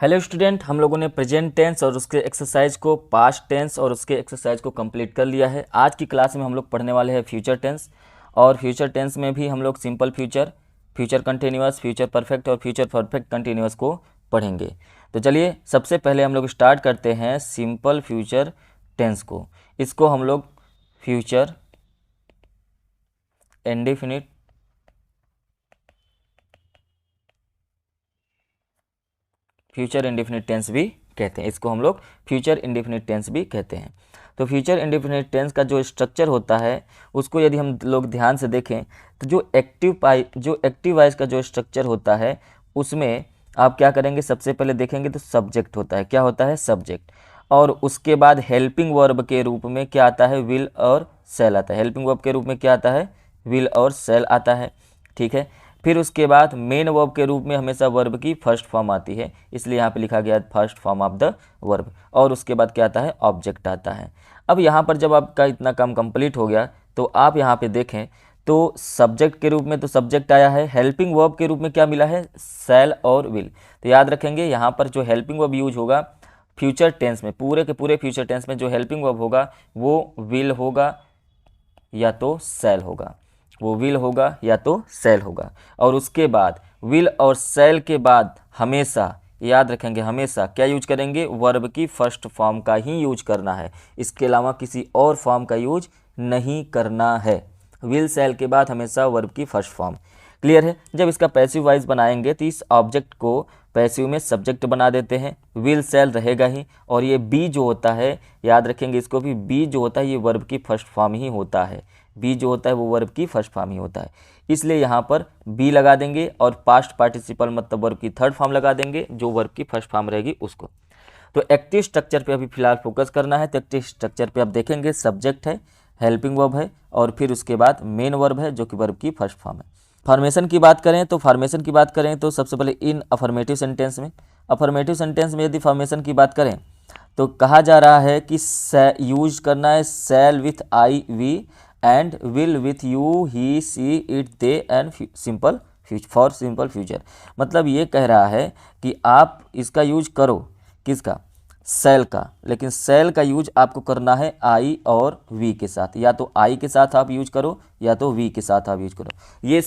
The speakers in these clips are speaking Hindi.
हेलो स्टूडेंट, हम लोगों ने प्रेजेंट टेंस और उसके एक्सरसाइज को, पास्ट टेंस और उसके एक्सरसाइज को कंप्लीट कर लिया है। आज की क्लास में हम लोग पढ़ने वाले हैं फ्यूचर टेंस। और फ्यूचर टेंस में भी हम लोग simple future, future continuous, future perfect और फ्यूचर परफेक्ट कंटिन्यूअस को पढ़ेंगे। तो चलिए सबसे पहले हम लोग स्टार्ट करते हैं सिंपल फ्यूचर टेंस को। इसको हम लोग फ्यूचर इंडेफिनिट टेंस भी कहते हैं। इसको हम लोग फ्यूचर इंडेफिनिट टेंस भी कहते हैं। तो फ्यूचर इंडेफिनिट टेंस का जो स्ट्रक्चर होता है उसको यदि हम लोग ध्यान से देखें तो जो एक्टिव वॉइस का जो स्ट्रक्चर होता है उसमें आप क्या करेंगे, सबसे पहले देखेंगे तो सब्जेक्ट होता है। क्या होता है? सब्जेक्ट। और उसके बाद हेल्पिंग वर्ब के रूप में क्या आता है? विल और सेल आता है। हेल्पिंग वर्ब के रूप में क्या आता है? विल और सेल आता है। ठीक है। फिर उसके बाद मेन वर्ब के रूप में हमेशा वर्ब की फर्स्ट फॉर्म आती है, इसलिए यहाँ पे लिखा गया first form of the verb. और उसके बाद क्या आता है? ऑब्जेक्ट आता है। अब यहाँ पर जब आपका इतना काम कंप्लीट हो गया तो आप यहाँ पे देखें तो सब्जेक्ट के रूप में तो सब्जेक्ट आया है, हेल्पिंग वर्ब के रूप में क्या मिला है? सेल और विल। तो याद रखेंगे यहाँ पर जो हेल्पिंग वर्ब यूज होगा फ्यूचर टेंस में, पूरे के पूरे फ्यूचर टेंस में जो हेल्पिंग वर्ब होगा वो विल होगा या तो सेल होगा, वो विल होगा या तो सेल होगा। और उसके बाद विल और सेल के बाद हमेशा याद रखेंगे, हमेशा क्या यूज करेंगे? वर्ब की फर्स्ट फॉर्म का ही यूज करना है, इसके अलावा किसी और फॉर्म का यूज नहीं करना है। विल सेल के बाद हमेशा वर्ब की फर्स्ट फॉर्म। क्लियर है? जब इसका पैसिव वाइज बनाएंगे तो इस ऑब्जेक्ट को पैसिव में सब्जेक्ट बना देते हैं, विल सेल रहेगा ही। और ये बी जो होता है, याद रखेंगे इसको भी, बी जो होता है ये वर्ब की फर्स्ट फॉर्म ही होता है। बी जो होता है वो वर्ब की फर्स्ट फॉर्म ही होता है, इसलिए यहाँ पर बी लगा देंगे और पास्ट पार्टिसिपल मतलब वर्ब की थर्ड फॉर्म लगा देंगे, जो वर्ब की फर्स्ट फॉर्म रहेगी उसको। तो एक्टिव स्ट्रक्चर पे अभी फिलहाल फोकस करना है। तो एक्टिव स्ट्रक्चर पे आप देखेंगे सब्जेक्ट है, हेल्पिंग वर्ब है और फिर उसके बाद मेन वर्ब है जो कि वर्ब की फर्स्ट फॉर्म है। फॉर्मेशन की बात करें तो सबसे पहले इन अफर्मेटिव सेंटेंस में यदि फॉर्मेशन की बात करें तो कहा जा रहा है कि यूज करना है shall with I we and will with you he she it they and simple for simple future. मतलब ये कह रहा है कि आप इसका यूज करो, किसका? सेल का। लेकिन सेल का यूज आपको करना है आई और वी के साथ, या तो आई के साथ आप यूज करो या तो वी के साथ आप यूज करो। ये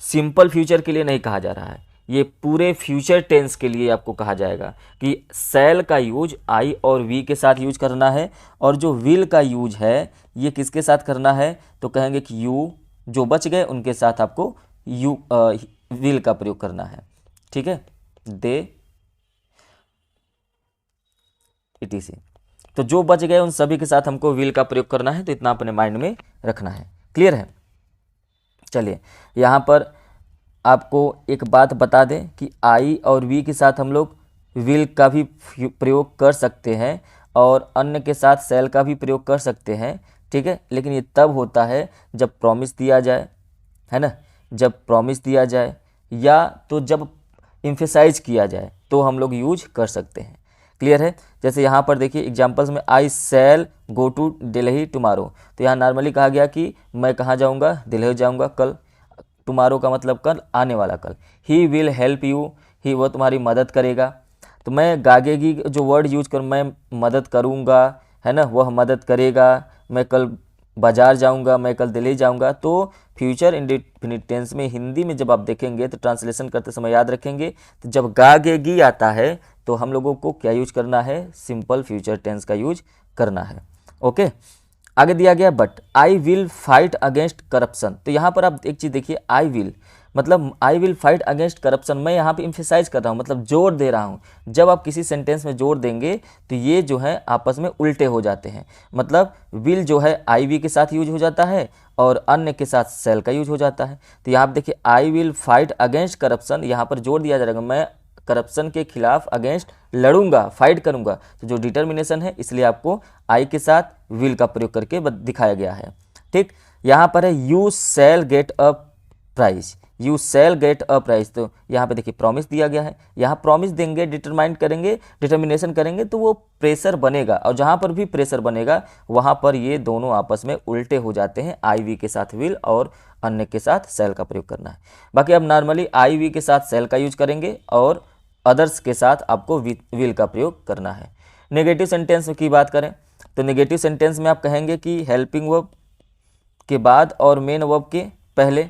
सिंपल फ्यूचर के लिए नहीं कहा जा रहा है, ये पूरे फ्यूचर टेंस के लिए आपको कहा जाएगा कि सेल का यूज आई और वी के साथ यूज करना है। और जो विल का यूज है ये किसके साथ करना है? तो कहेंगे कि यू जो बच गए उनके साथ आपको यू विल का प्रयोग करना है। ठीक है, दे etc। तो जो बच गए उन सभी के साथ हमको विल का प्रयोग करना है, तो इतना अपने माइंड में रखना है। क्लियर है? चलिए यहाँ पर आपको एक बात बता दें कि आई और वी के साथ हम लोग विल का भी प्रयोग कर सकते हैं और अन्य के साथ सेल का भी प्रयोग कर सकते हैं। ठीक है, लेकिन ये तब होता है जब प्रॉमिस दिया जाए, है ना, जब प्रॉमिस दिया जाए या तो जब एम्फेसाइज किया जाए तो हम लोग यूज कर सकते हैं। क्लियर है? जैसे यहाँ पर देखिए एग्जाम्पल्स में I shall go to Delhi tomorrow. तो यहाँ नॉर्मली कहा गया कि मैं कहाँ जाऊँगा? दिल्ली जाऊँगा कल। टुमारो का मतलब कल, आने वाला कल। ही विल हेल्प यू, ही वो तुम्हारी मदद करेगा। तो मैं गागेगी जो वर्ड यूज करूँ, मैं मदद करूँगा, है ना, वह मदद करेगा। मैं कल बाजार जाऊँगा, मैं कल दिल्ली जाऊँगा। तो फ्यूचर इंडेफिनिट टेंस में हिंदी में जब आप देखेंगे तो ट्रांसलेशन करते समय याद रखेंगे, तो जब गागेगी आता है तो हम लोगों को क्या यूज करना है? सिंपल फ्यूचर टेंस का यूज करना है। ओके, आगे दिया गया but I will fight against corruption. तो यहाँ पर आप एक चीज़ देखिए, आई विल मतलब I will fight against corruption. मैं यहाँ पे इम्फेसाइज कर रहा हूँ, मतलब जोर दे रहा हूँ। जब आप किसी सेंटेंस में जोर देंगे तो ये जो है आपस में उल्टे हो जाते हैं। मतलब विल जो है आई वी के साथ यूज हो जाता है और अन्य के साथ सेल का यूज हो जाता है। तो यहाँ पर देखिए I will fight against corruption, यहाँ पर जोर दिया जाएगा मैं करप्शन के खिलाफ अगेंस्ट लड़ूंगा, फाइट करूंगा। तो जो डिटर्मिनेशन है इसलिए आपको आई के साथ विल का प्रयोग करके दिखाया गया है। ठीक, यहाँ पर है you shall get a prize, you shall get a prize. तो यहाँ पे देखिए प्रॉमिस दिया गया है, यहाँ प्रॉमिस देंगे, डिटरमाइन करेंगे, डिटर्मिनेशन करेंगे तो वो प्रेशर बनेगा। और जहाँ पर भी प्रेशर बनेगा वहाँ पर ये दोनों आपस में उल्टे हो जाते हैं, आई वी के साथ विल और अन्य के साथ सेल का प्रयोग करना है। बाकी अब नॉर्मली आई वी के साथ सेल का यूज करेंगे और अदर्स के साथ आपको विल का प्रयोग करना है। नेगेटिव सेंटेंस की बात करें तो नेगेटिव सेंटेंस में आप कहेंगे कि हेल्पिंग वर्ब के बाद और मेन वर्ब के पहले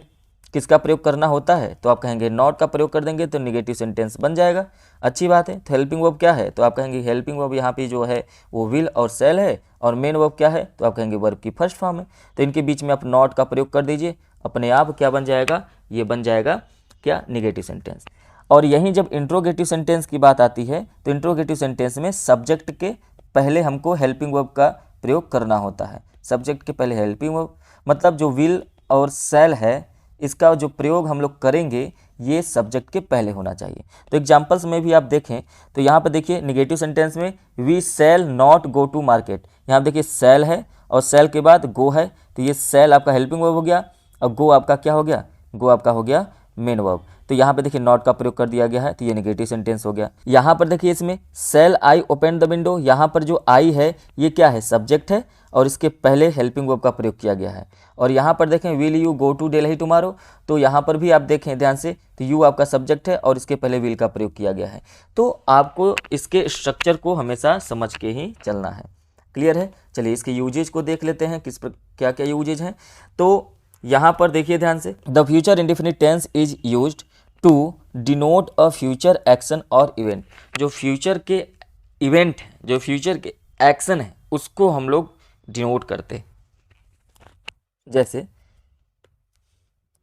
किसका प्रयोग करना होता है, तो आप कहेंगे नॉट का प्रयोग कर देंगे तो नेगेटिव सेंटेंस बन जाएगा। अच्छी बात है। तो हेल्पिंग वर्ब क्या है, तो आप कहेंगे हेल्पिंग वर्ब यहाँ पे जो है वो विल और सेल है, और मेन वर्ब क्या है, तो आप कहेंगे वर्ब की फर्स्ट फॉर्म है। तो इनके बीच में आप नॉट का प्रयोग कर दीजिए, अपने आप क्या बन जाएगा, ये बन जाएगा क्या, नेगेटिव सेंटेंस। और यहीं जब इंट्रोगेटिव सेंटेंस की बात आती है तो इंट्रोगेटिव सेंटेंस में सब्जेक्ट के पहले हमको हेल्पिंग वर्ब का प्रयोग करना होता है। सब्जेक्ट के पहले हेल्पिंग वर्ब, मतलब जो विल और सेल है इसका जो प्रयोग हम लोग करेंगे ये सब्जेक्ट के पहले होना चाहिए। तो एग्जांपल्स में भी आप देखें तो यहाँ पर देखिए नेगेटिव सेंटेंस में we shall not go to market, यहाँ देखिए सेल है और सेल के बाद गो है, तो ये सेल आपका हेल्पिंग वर्ब हो गया और गो आपका क्या हो गया, गो आपका हो गया मेन वर्ब। तो यहाँ पे देखिए नॉट का प्रयोग कर दिया गया है, तो ये नेगेटिव सेंटेंस हो गया। यहाँ पर देखिए इसमें shall I open the window, यहाँ पर जो आई है ये क्या है, सब्जेक्ट है और इसके पहले हेल्पिंग वर्ब का प्रयोग किया गया है। और यहाँ पर देखें will you go to Delhi tomorrow, तो यहाँ पर भी आप देखें ध्यान से, तो यू आपका सब्जेक्ट है और इसके पहले विल का प्रयोग किया गया है। तो आपको इसके स्ट्रक्चर को हमेशा समझ के ही चलना है। क्लियर है। चलिए इसके यूजेज को देख लेते हैं, किस पर क्या क्या यूजेज हैं। तो यहाँ पर देखिए ध्यान से, the future indefinite tense is used to denote a future action or event. जो फ्यूचर के इवेंट है, जो फ्यूचर के एक्शन है उसको हम लोग डिनोट करते हैं। जैसे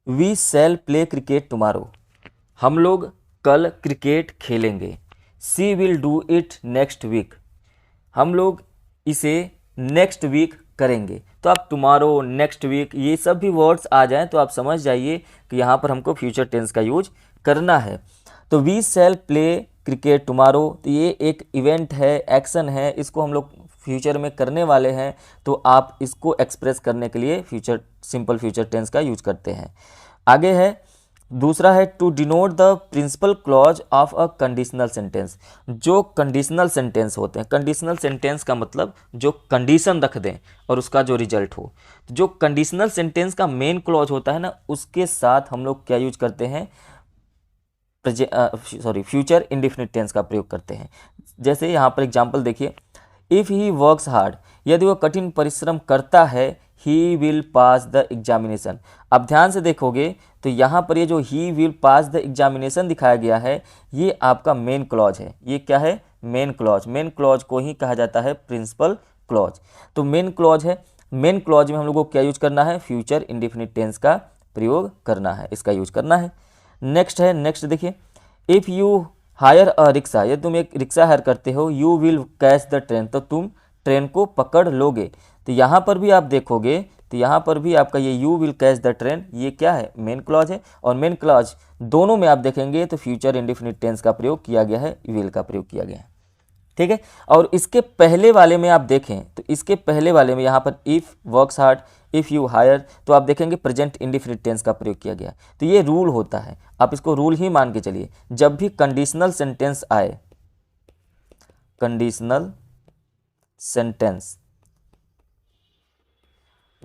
we shall play cricket tomorrow, हम लोग कल क्रिकेट खेलेंगे। She will do it next week, हम लोग इसे नेक्स्ट वीक करेंगे। तो आप टुमारो, नेक्स्ट वीक, ये सब भी वर्ड्स आ जाएं तो आप समझ जाइए कि यहाँ पर हमको फ्यूचर टेंस का यूज करना है। तो we shall play cricket tomorrow, तो ये एक इवेंट है, एक्शन है, इसको हम लोग फ्यूचर में करने वाले हैं, तो आप इसको एक्सप्रेस करने के लिए फ्यूचर, सिंपल फ्यूचर टेंस का यूज करते हैं। आगे है दूसरा है to denote the principle clause of a conditional sentence. जो कंडीशनल सेंटेंस होते हैं, कंडीशनल सेंटेंस का मतलब जो कंडीशन रख दें और उसका जो रिजल्ट हो। जो कंडीशनल सेंटेंस का मेन क्लॉज होता है ना, उसके साथ हम लोग क्या यूज करते हैं, फ्यूचर इंडेफिनिट टेंस का प्रयोग करते हैं। जैसे यहाँ पर एग्जाम्पल देखिए, इफ़ ही वर्क्स हार्ड, यदि वह कठिन परिश्रम करता है, he will pass the examination. अब ध्यान से देखोगे तो यहाँ पर ये जो he will pass the examination दिखाया गया है, ये आपका मेन क्लॉज है। ये क्या है, मेन क्लॉज। मेन क्लॉज को ही कहा जाता है प्रिंसिपल क्लॉज। तो मेन क्लॉज है, मेन क्लॉज में हम लोग को क्या यूज करना है, फ्यूचर इंडेफिनिट टेंस का प्रयोग करना है, इसका यूज करना है। नेक्स्ट है, नेक्स्ट देखिए, if you hire a rickshaw, यदि तुम एक रिक्शा हायर करते हो, you will catch the train, तो तुम ट्रेन को पकड़ लोगे। तो यहाँ पर भी आप देखोगे तो यहाँ पर भी आपका ये you will catch the train, ये क्या है, मेन क्लॉज है। और मेन क्लॉज दोनों में आप देखेंगे तो फ्यूचर इंडेफिनिट टेंस का प्रयोग किया गया है, विल का प्रयोग किया गया है। ठीक है। और इसके पहले वाले में आप देखें तो इसके पहले वाले में यहाँ पर if works hard, if you hire, तो आप देखेंगे प्रेजेंट इंडेफिनिट टेंस का प्रयोग किया गया। तो ये रूल होता है, आप इसको रूल ही मान के चलिए। जब भी कंडीशनल सेंटेंस आए, कंडीशनल सेंटेंस,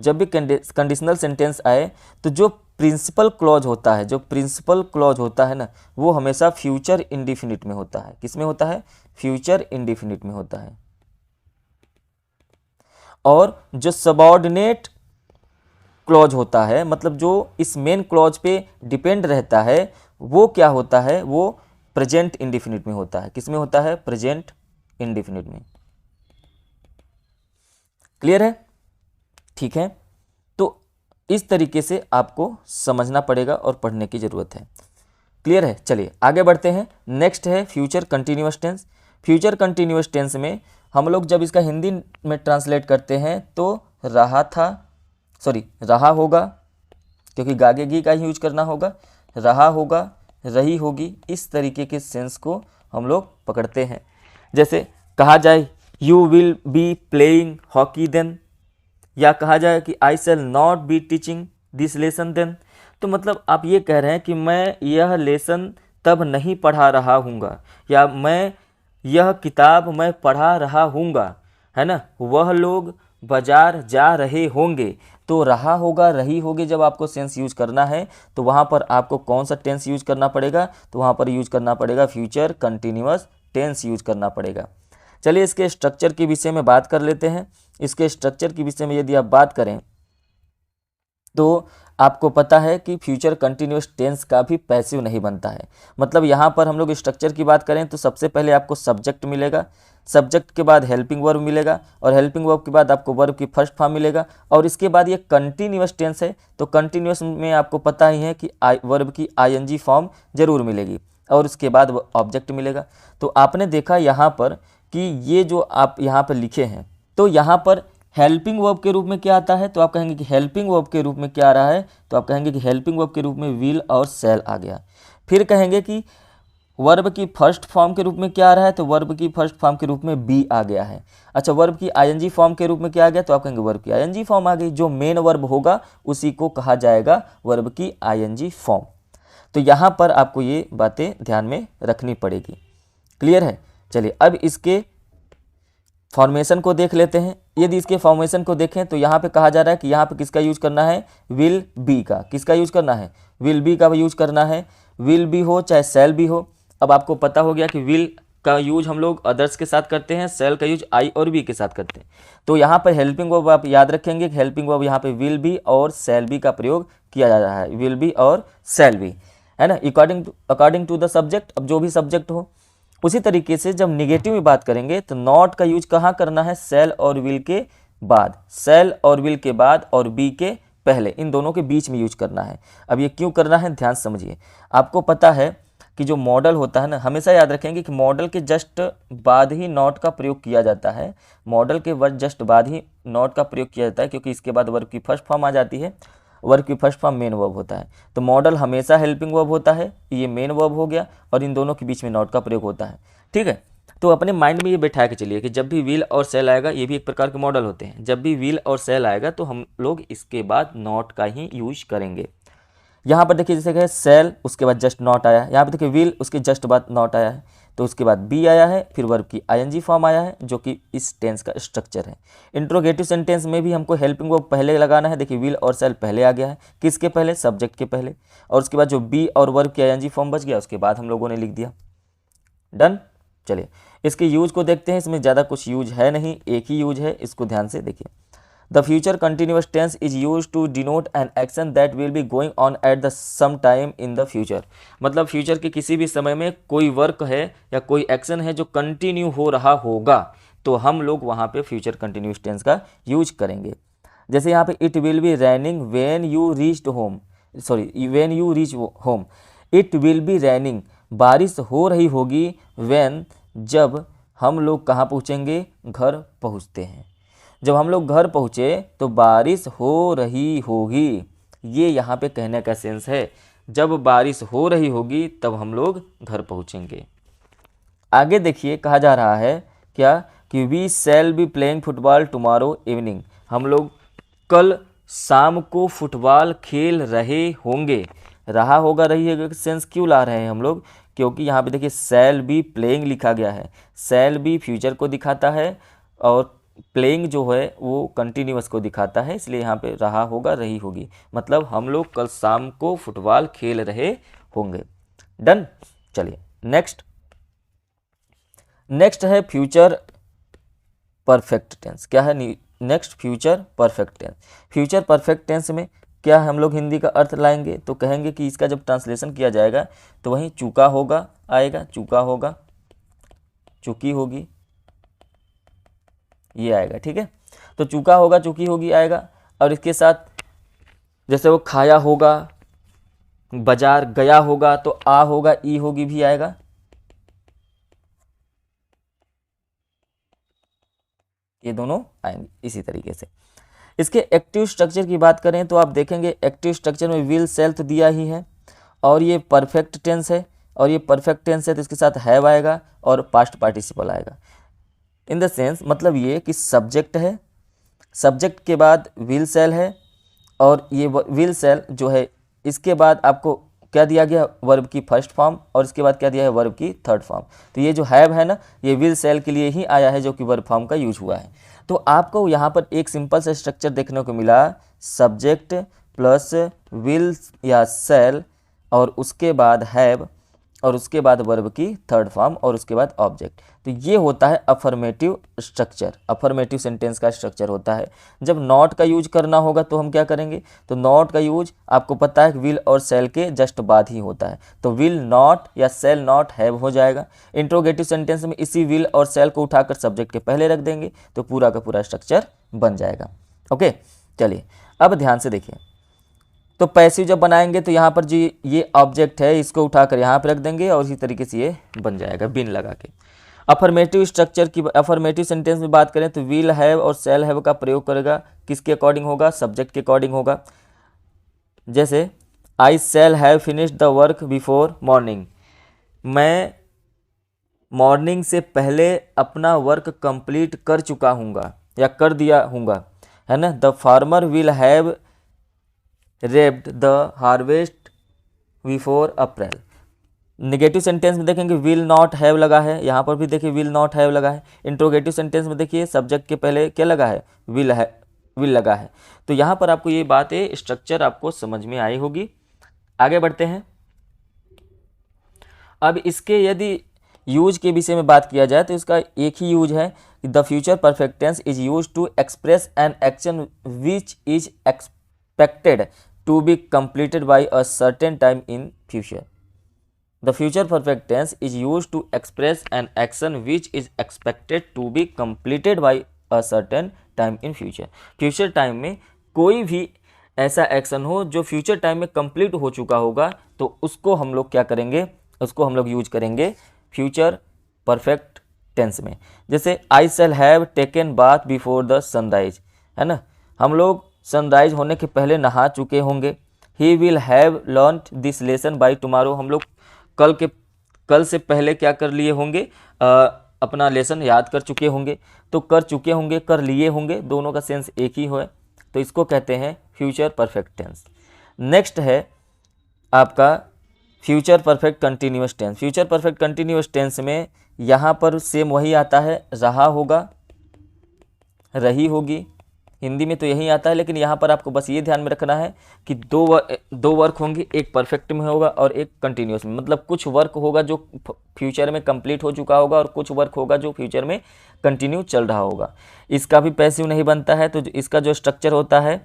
जब भी कंडीशनल सेंटेंस आए तो जो प्रिंसिपल क्लॉज होता है, जो प्रिंसिपल क्लॉज होता है ना, वो हमेशा फ्यूचर इंडेफिनिट में होता है। किस में होता है, फ्यूचर इंडेफिनिट में होता है। और जो सबऑर्डिनेट क्लॉज होता है, मतलब जो इस मेन क्लॉज पे डिपेंड रहता है, वो क्या होता है, वो प्रेजेंट इंडेफिनिट में होता है। किस में होता है, प्रेजेंट इंडेफिनिट में। क्लियर है। ठीक है। तो इस तरीके से आपको समझना पड़ेगा और पढ़ने की ज़रूरत है। क्लियर है। चलिए आगे बढ़ते हैं। नेक्स्ट है future continuous tense. Future continuous tense में हम लोग जब इसका हिंदी में ट्रांसलेट करते हैं तो रहा होगा, क्योंकि गागेगी का ही यूज करना होगा, रहा होगा, रही होगी, इस तरीके के सेंस को हम लोग पकड़ते हैं। जैसे कहा जाए you will be playing hockey then, या कहा जाए कि I shall not be teaching this lesson then. तो मतलब आप ये कह रहे हैं कि मैं यह लेसन तब नहीं पढ़ा रहा हूँगा, या मैं यह किताब मैं पढ़ा रहा हूँगा, है ना, वह लोग बाजार जा रहे होंगे, तो रहा होगा रही होगी जब आपको सेंस यूज करना है तो वहाँ पर आपको कौन सा टेंस यूज करना पड़ेगा, तो वहाँ पर यूज करना पड़ेगा फ्यूचर कंटिन्यूअस टेंस यूज करना पड़ेगा। चलिए इसके स्ट्रक्चर के विषय में बात कर लेते हैं। इसके स्ट्रक्चर के विषय में यदि आप बात करें तो आपको पता है कि फ्यूचर कंटिन्यूअस टेंस का भी पैसिव नहीं बनता है। मतलब यहाँ पर हम लोग स्ट्रक्चर की बात करें तो सबसे पहले आपको सब्जेक्ट मिलेगा, सब्जेक्ट के बाद हेल्पिंग वर्ब मिलेगा और हेल्पिंग वर्ब के बाद आपको वर्ब की फर्स्ट फॉर्म मिलेगा और इसके बाद ये कंटिन्यूअस टेंस है तो कंटिन्यूअस में आपको पता ही है कि वर्ब की आईएनजी फॉर्म जरूर मिलेगी और उसके बाद ऑब्जेक्ट मिलेगा। तो आपने देखा यहाँ पर कि ये जो आप यहाँ पर लिखे हैं तो यहाँ पर हेल्पिंग वर्ब के रूप में क्या आता है, तो आप कहेंगे कि हेल्पिंग वर्ब के रूप में क्या आ रहा है, तो आप कहेंगे कि हेल्पिंग वर्ब के रूप में विल और शैल आ गया। फिर कहेंगे कि वर्ब की फर्स्ट फॉर्म के रूप में क्या आ रहा है, तो वर्ब की फर्स्ट फॉर्म के रूप में बी आ गया है। अच्छा, वर्ब की आईएनजी फॉर्म के रूप में क्या आ गया, तो आप कहेंगे वर्ब की आईएनजी फॉर्म आ गई। जो मेन वर्ब होगा उसी को कहा जाएगा वर्ब की आईएनजी फॉर्म। तो यहाँ पर आपको ये बातें ध्यान में रखनी पड़ेगी। क्लियर है। चलिए अब इसके फॉर्मेशन को देख लेते हैं। यदि इसके फॉर्मेशन को देखें तो यहाँ पे कहा जा रहा है कि यहाँ पे किसका यूज करना है, विल बी का। किसका यूज करना है, विल बी का यूज करना है। विल बी हो चाहे सेल बी हो। अब आपको पता हो गया कि विल का यूज हम लोग अदर्स के साथ करते हैं, सेल का यूज आई और बी के साथ करते हैं। तो यहाँ पर हेल्पिंग वर्ब आप याद रखेंगे कि हेल्पिंग वर्ब यहाँ पे विल बी और सेल बी का प्रयोग किया जा रहा है, विल बी और सेल बी, है ना, अकॉर्डिंग टू द सब्जेक्ट। अब जो भी सब्जेक्ट हो। उसी तरीके से जब निगेटिव में बात करेंगे तो नॉट का यूज कहाँ करना है, सेल और विल के बाद, सेल और विल के बाद और बी के पहले, इन दोनों के बीच में यूज करना है। अब ये क्यों करना है, ध्यान समझिए। आपको पता है कि जो मॉडल होता है ना, हमेशा याद रखेंगे कि मॉडल के जस्ट बाद ही नॉट का प्रयोग किया जाता है। मॉडल के जस्ट बाद ही नॉट का प्रयोग किया जाता है क्योंकि इसके बाद वर्ब की फर्स्ट फॉर्म आ जाती है। वर्ब की फर्स्ट फॉर्म मेन वर्ब होता है। तो मॉडल हमेशा हेल्पिंग वर्ब होता है, ये मेन वर्ब हो गया और इन दोनों के बीच में नॉट का प्रयोग होता है। ठीक है। तो अपने माइंड में ये बैठा के चलिए कि जब भी विल और सेल आएगा, ये भी एक प्रकार के मॉडल होते हैं, जब भी विल और सेल आएगा तो हम लोग इसके बाद नॉट का ही यूज करेंगे। यहाँ पर देखिए जैसे कि सेल उसके बाद जस्ट नॉट आया, यहाँ पर देखिए विल उसके जस्ट बाद नॉट आया है, तो उसके बाद बी आया है, फिर वर्ब की आईएनजी फॉर्म आया है जो कि इस टेंस का स्ट्रक्चर है। इंट्रोगेटिव सेंटेंस में भी हमको हेल्पिंग वर्ब पहले लगाना है। देखिए विल और सेल पहले आ गया है, किसके पहले, सब्जेक्ट के पहले, और उसके बाद जो बी और वर्ब की आईएनजी फॉर्म बच गया उसके बाद हम लोगों ने लिख दिया। डन। चलिए इसके यूज को देखते हैं। इसमें ज़्यादा कुछ यूज है नहीं, एक ही यूज है, इसको ध्यान से देखिए। The future continuous tense is use to denote an action that will be going on at the same time in the future. मतलब फ्यूचर के किसी भी समय में कोई वर्क है या कोई एक्शन है जो कंटिन्यू हो रहा होगा तो हम लोग वहाँ पे फ्यूचर कंटिन्यूअस टेंस का यूज करेंगे। जैसे यहाँ पे it will be raining when you reached home, sorry when you reach home. It will be raining, बारिश हो रही होगी, व्हेन जब हम लोग कहाँ पहुँचेंगे, घर पहुँचते हैं। जब हम लोग घर पहुँचे तो बारिश हो रही होगी, ये यहाँ पे कहने का सेंस है। जब बारिश हो रही होगी तब हम लोग घर पहुँचेंगे। आगे देखिए कहा जा रहा है क्या कि we shall be playing football tomorrow evening. हम लोग कल शाम को फुटबॉल खेल रहे होंगे। रहा होगा रही है सेंस क्यों ला रहे हैं हम लोग, क्योंकि यहाँ पे देखिए शैल बी प्लेइंग लिखा गया है। शैल बी फ्यूचर को दिखाता है और प्लेइंग जो है वो कंटिन्यूअस को दिखाता है, इसलिए यहाँ पे रहा होगा रही होगी, मतलब हम लोग कल शाम को फुटबॉल खेल रहे होंगे। डन। चलिए नेक्स्ट है फ्यूचर परफेक्ट टेंस। क्या है next, future perfect tense. Future perfect tense में क्या हम लोग हिंदी का अर्थ लाएंगे, तो कहेंगे कि इसका जब ट्रांसलेशन किया जाएगा तो वहीं चूका होगा आएगा, चूका होगा, चूकी होगी, ये आएगा। ठीक है। तो चूका होगा, चूकी होगी आएगा, और इसके साथ जैसे वो खाया होगा, बाजार गया होगा, तो आ होगा, ई होगी भी आएगा। ये दोनों आएंगे इसी तरीके से। इसके एक्टिव स्ट्रक्चर की बात करें तो आप देखेंगे एक्टिव स्ट्रक्चर में विल सेल तो दिया ही है और ये परफेक्ट टेंस है, और ये परफेक्ट टेंस है तो इसके साथ हैव आएगा और पास्ट पार्टिसिपल आएगा। इन द सेंस मतलब ये कि सब्जेक्ट है, सब्जेक्ट के बाद विल सेल है, और ये विल सेल जो है इसके बाद आपको क्या दिया गया, वर्ब की फर्स्ट फॉर्म, और इसके बाद क्या दिया है, वर्ब की थर्ड फॉर्म। तो ये जो हैव है ना, ये विल सेल के लिए ही आया है जो कि वर्ब फॉर्म का यूज हुआ है। तो आपको यहाँ पर एक सिंपल सा स्ट्रक्चर देखने को मिला, सब्जेक्ट प्लस विल या सेल और उसके बाद हैव और उसके बाद वर्ब की थर्ड फॉर्म और उसके बाद ऑब्जेक्ट। तो ये होता है अफर्मेटिव स्ट्रक्चर, अफर्मेटिव सेंटेंस का स्ट्रक्चर होता है। जब नॉट का यूज करना होगा तो हम क्या करेंगे, तो नॉट का यूज आपको पता है विल और सेल के जस्ट बाद ही होता है, तो विल नॉट या सेल नॉट हैव हो जाएगा। इंट्रोगेटिव सेंटेंस में इसी विल और सेल को उठाकर सब्जेक्ट के पहले रख देंगे तो पूरा का पूरा स्ट्रक्चर बन जाएगा। ओके, चलिए अब ध्यान से देखिए। तो पैसिव जब बनाएंगे तो यहाँ पर जी ये ऑब्जेक्ट है, इसको उठाकर यहाँ पर रख देंगे और इसी तरीके से ये बन जाएगा बिन लगा के। अफर्मेटिव स्ट्रक्चर की, अफर्मेटिव सेंटेंस में बात करें तो विल हैव और सेल हैव का प्रयोग करेगा, किसके अकॉर्डिंग होगा, सब्जेक्ट के अकॉर्डिंग होगा। जैसे I shall have finished the work before morning, मैं मॉर्निंग से पहले अपना वर्क कंप्लीट कर चुका हूँगा या कर दिया हूँगा, है ना। The farmer will have raped the harvest before April. Negative sentence में देखेंगे विल नॉट हैव लगा है, यहाँ पर भी देखिए विल नॉट हैव लगा है। इंट्रोगेटिव सेंटेंस में देखिए सब्जेक्ट के पहले क्या लगा है, विल लगा है। तो यहाँ पर आपको ये बातें स्ट्रक्चर आपको समझ में आई होगी। आगे बढ़ते हैं। अब इसके यदि यूज के विषय में बात किया जाए तो इसका एक ही यूज है, the future perfect tense is use to express an action which is expected to be completed by a certain time in future. The future perfect tense is used to express an action which is expected to be completed by a certain time in future. Future time में कोई भी ऐसा एक्शन हो जो फ्यूचर टाइम में कंप्लीट हो चुका होगा तो उसको हम लोग क्या करेंगे, उसको हम लोग यूज करेंगे फ्यूचर परफेक्ट टेंस में। जैसे I shall have taken bath before the sunrise, है ना, हम लोग सनराइज होने के पहले नहा चुके होंगे। He will have learned this lesson by tomorrow, हम लोग कल से पहले क्या कर लिए होंगे, अपना लेसन याद कर चुके होंगे। तो कर चुके होंगे, कर लिए होंगे, दोनों का सेंस एक ही है, तो इसको कहते हैं फ्यूचर परफेक्ट टेंस। नेक्स्ट है आपका future perfect continuous tense. Future perfect continuous tense में यहाँ पर सेम वही आता है, रहा होगा, रही होगी, हिंदी में तो यही आता है, लेकिन यहाँ पर आपको बस ये ध्यान में रखना है कि दो वर्क होंगे, एक परफेक्ट में होगा और एक कंटिन्यूअस में। मतलब कुछ वर्क होगा जो फ्यूचर में कंप्लीट हो चुका होगा और कुछ वर्क होगा जो फ्यूचर में कंटिन्यू चल रहा होगा। इसका भी पैसिव नहीं बनता है, तो इसका जो स्ट्रक्चर होता है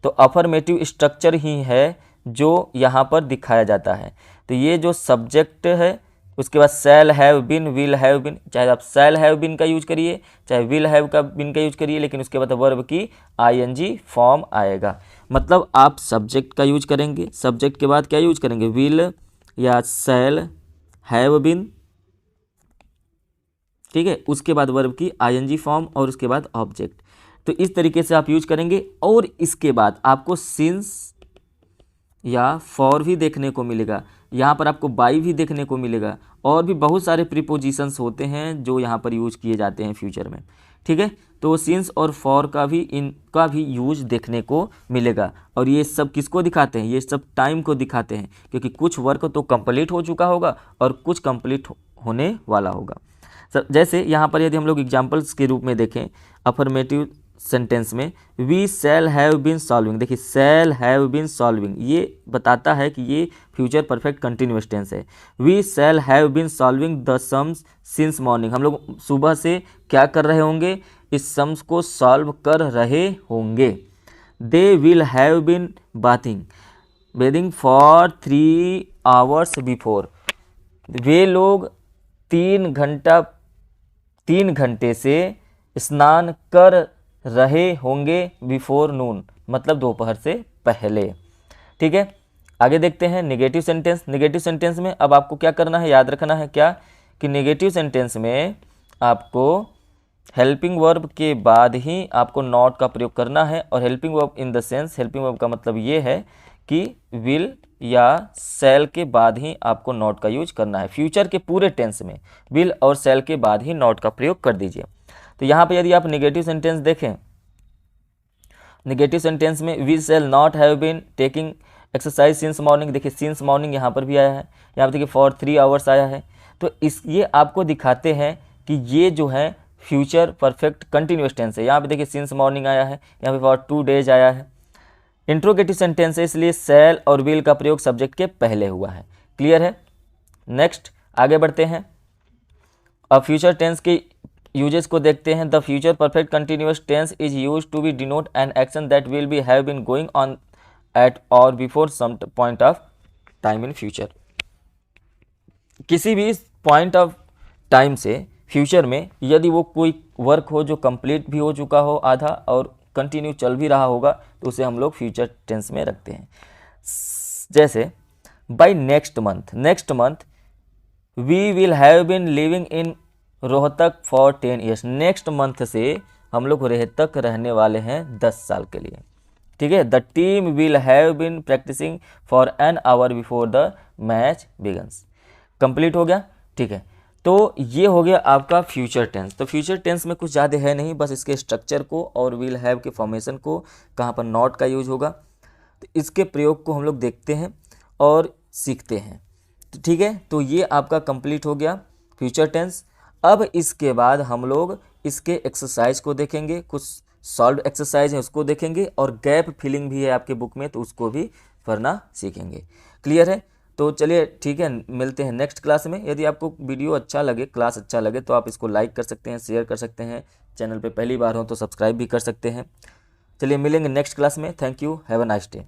तो अफर्मेटिव स्ट्रक्चर ही है जो यहाँ पर दिखाया जाता है। तो ये जो सब्जेक्ट है उसके बाद shall have been, will have been, चाहे आप शैल हैव बिन का यूज करिए चाहे विल हैव का बिन का यूज करिए, लेकिन उसके बाद वर्ब की आईएनजी फॉर्म आएगा। मतलब आप सब्जेक्ट का यूज करेंगे, सब्जेक्ट के बाद क्या यूज करेंगे, विल या शैल हैव बिन, ठीक है, उसके बाद वर्ब की आईएनजी फॉर्म और उसके बाद ऑब्जेक्ट। तो इस तरीके से आप यूज करेंगे और इसके बाद आपको सिंस या फॉर भी देखने को मिलेगा, यहाँ पर आपको बाई भी देखने को मिलेगा और भी बहुत सारे प्रीपोजिशंस होते हैं जो यहाँ पर यूज किए जाते हैं फ्यूचर में, ठीक है। तो सिंस और फॉर का भी, इनका भी यूज देखने को मिलेगा और ये सब किसको दिखाते हैं, ये सब टाइम को दिखाते हैं, क्योंकि कुछ वर्क तो कंप्लीट हो चुका होगा और कुछ कंप्लीट होने वाला होगा। जैसे यहाँ पर यदि हम लोग एग्जाम्पल्स के रूप में देखें अफर्मेटिव सेंटेंस में, we shall have been solving, देखिए शैल हैव बीन सॉल्विंग ये बताता है कि ये फ्यूचर परफेक्ट कंटिन्यूअस टेंस है। We shall have been solving the sums since morning, हम लोग सुबह से क्या कर रहे होंगे, इस सम्स को सॉल्व कर रहे होंगे। They will have been bathing for 3 hours before, वे लोग 3 घंटे से स्नान कर रहे होंगे बिफोर नून, मतलब दोपहर से पहले, ठीक है। आगे देखते हैं नेगेटिव सेंटेंस। नेगेटिव सेंटेंस में अब आपको क्या करना है, याद रखना है क्या, कि नेगेटिव सेंटेंस में आपको हेल्पिंग वर्ब के बाद ही आपको नॉट का प्रयोग करना है। और helping verb in the sense, helping verb का मतलब ये है कि विल या शैल के बाद ही आपको नॉट का यूज करना है। फ्यूचर के पूरे टेंस में विल और शैल के बाद ही नॉट का प्रयोग कर दीजिए। तो यहाँ पे यदि आप नेगेटिव सेंटेंस देखें, नेगेटिव सेंटेंस में we shall not have been taking exercise since morning, देखिए सिंस मॉर्निंग यहाँ पर भी आया है, यहाँ पर देखिए फॉर 3 आवर्स आया है। तो ये आपको दिखाते हैं कि ये जो है फ्यूचर परफेक्ट कंटिन्यूस टेंस है। यहाँ पे देखिए सिंस मॉर्निंग आया है, यहाँ पे फॉर 2 डेज आया है। इंट्रोगेटिव सेंटेंस है, इसलिए शैल और विल का प्रयोग सब्जेक्ट के पहले हुआ है। क्लियर है। नेक्स्ट आगे बढ़ते हैं। अब फ्यूचर टेंस के यूजेस को देखते हैं। The future perfect continuous tense is use to be denote an action that will be have been going on at or before some point of time in future. किसी भी पॉइंट ऑफ टाइम से फ्यूचर में यदि वो कोई वर्क हो जो कंप्लीट भी हो चुका हो आधा और कंटिन्यू चल भी रहा होगा तो उसे हम लोग फ्यूचर टेंस में रखते हैं। जैसे by next month we will have been living in Rohtak for 10 years. Next month से हम लोग रोहतक रहने वाले हैं 10 साल के लिए। ठीक है। The team will have been practising for an hour before the match begins. Complete हो गया। ठीक है। तो ये हो गया आपका फ्यूचर टेंस। तो फ्यूचर टेंस में कुछ ज़्यादा है नहीं, बस इसके स्ट्रक्चर को और विल हैव के फॉर्मेशन को, कहाँ पर नॉट का यूज होगा, तो इसके प्रयोग को हम लोग देखते हैं और सीखते हैं। तो ठीक है। तो ये आपका कंप्लीट हो गया फ्यूचर टेंस। अब इसके बाद हम लोग इसके एक्सरसाइज को देखेंगे, कुछ सॉल्व एक्सरसाइज है उसको देखेंगे और गैप फिलिंग भी है आपके बुक में तो उसको भी पढ़ना सीखेंगे। क्लियर है। तो चलिए ठीक है, मिलते हैं नेक्स्ट क्लास में। यदि आपको वीडियो अच्छा लगे, क्लास अच्छा लगे तो आप इसको लाइक कर सकते हैं, शेयर कर सकते हैं। चैनल पे पहली बार हो तो सब्सक्राइब भी कर सकते हैं। चलिए मिलेंगे नेक्स्ट क्लास में। Thank you, have a nice day.